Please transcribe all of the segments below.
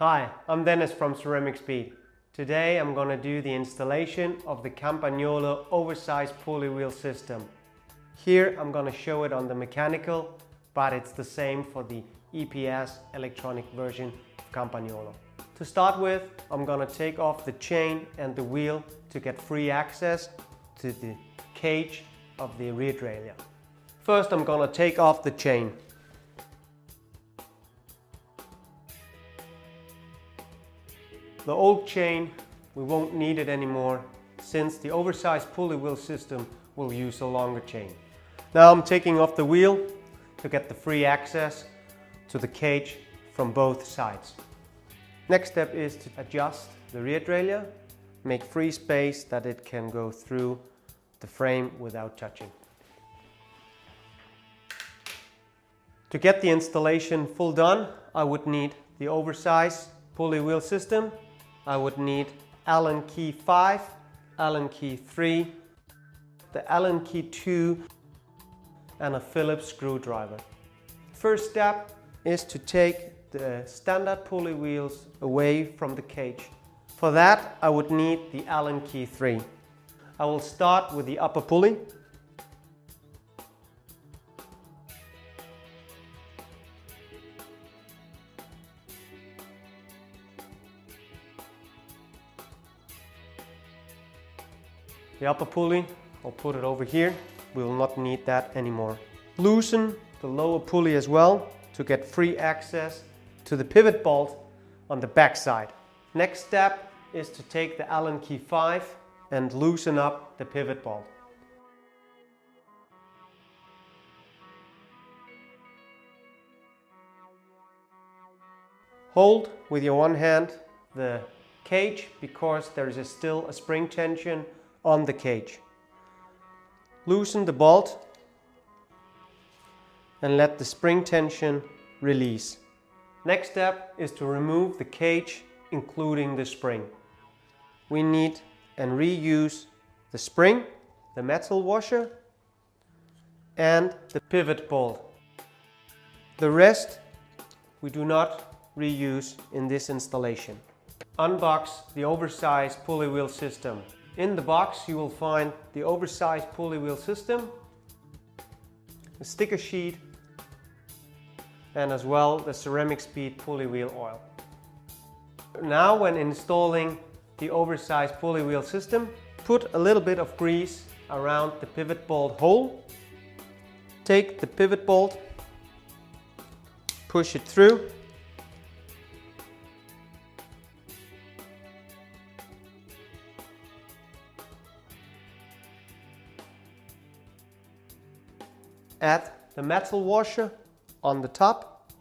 Hi, I'm Dennis from CeramicSpeed. Today I'm going to do the installation of the 캄paNOLO oversized pulley wheel system. Here I'm going to show it on the mechanical, but it's the same for the EPS electronic version of 캄paNOLO. To start with, I'm going to take off the chain and the wheel to get free access to the cage of the rear derailleur. First I'm going to take off the chain. The old chain, we won't need it anymore since the oversized pulley wheel system will use a longer chain. Now I'm taking off the wheel to get the free access to the cage from both sides. Next step is to adjust the rear derailleur, make free space that it can go through the frame without touching. To get the installation full done, I would need the oversized pulley wheel system. I would need Allen key 5, Allen key 3, the Allen key 2 and a Phillips screwdriver. First step is to take the standard pulley wheels away from the cage. For that I would need the Allen key 3. I will start with the upper pulley. The upper pulley, I'll put it over here. We will not need that anymore. Loosen the lower pulley as well to get free access to the pivot bolt on the back side. Next step is to take the Allen key 5 and loosen up the pivot bolt. Hold with your one hand the cage because there is still a spring tension on the cage. Loosen the bolt and let the spring tension release. Next step is to remove the cage including the spring. We need and reuse the spring, the metal washer and the pivot bolt. The rest we do not reuse in this installation. Unbox the oversized pulley wheel system. In the box you will find the oversized pulley wheel system, a sticker sheet and as well the CeramicSpeed pulley wheel oil. Now when installing the oversized pulley wheel system, put a little bit of grease around the pivot bolt hole. Take the pivot bolt, push it through. Add the metal washer on the top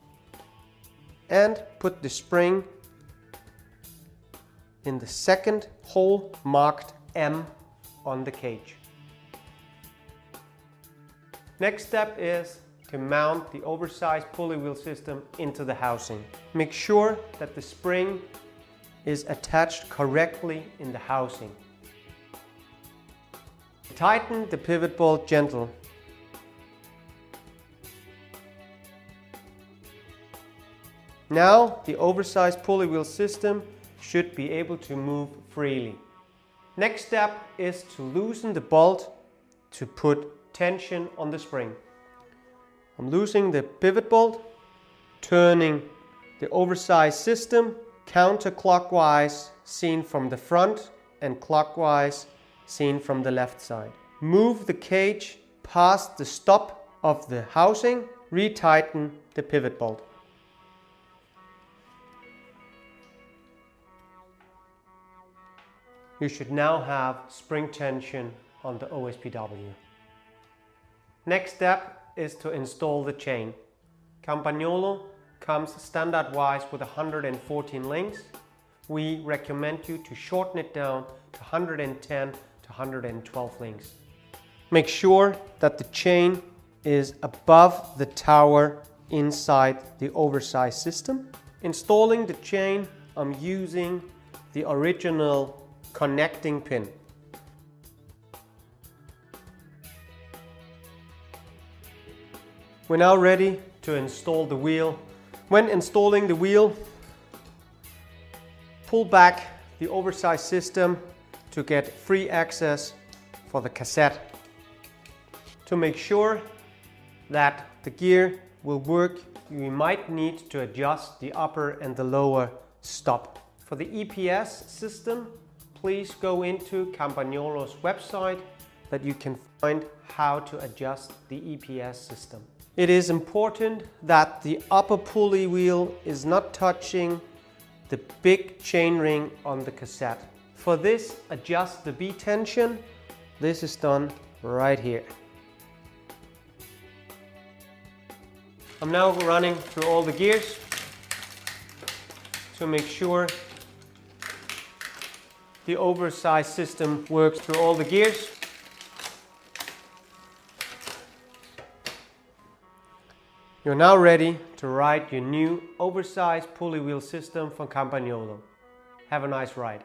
and put the spring in the second hole marked M on the cage. Next step is to mount the oversized pulley wheel system into the housing. Make sure that the spring is attached correctly in the housing. Tighten the pivot bolt gently. Now the oversized pulley wheel system should be able to move freely. Next step is to loosen the bolt to put tension on the spring. I'm loosening the pivot bolt, turning the oversized system counterclockwise seen from the front and clockwise seen from the left side. Move the cage past the stop of the housing, retighten the pivot bolt. You should now have spring tension on the OSPW. Next step is to install the chain. 캄paNOLO comes standard-wise with 114 links. We recommend you to shorten it down to 110 to 112 links. Make sure that the chain is above the tower inside the oversized system. Installing the chain, I'm using the original connecting pin. We're now ready to install the wheel. When installing the wheel, pull back the oversized system to get free access for the cassette. To make sure that the gear will work, you might need to adjust the upper and the lower stop. For the EPS system, please go into Campagnolo's website that you can find how to adjust the EPS system. It is important that the upper pulley wheel is not touching the big chainring on the cassette. For this, adjust the B tension. This is done right here. I'm now running through all the gears to make sure the oversized system works through all the gears. You're now ready to ride your new oversized pulley wheel system from 캄pa뇰lo. Have a nice ride.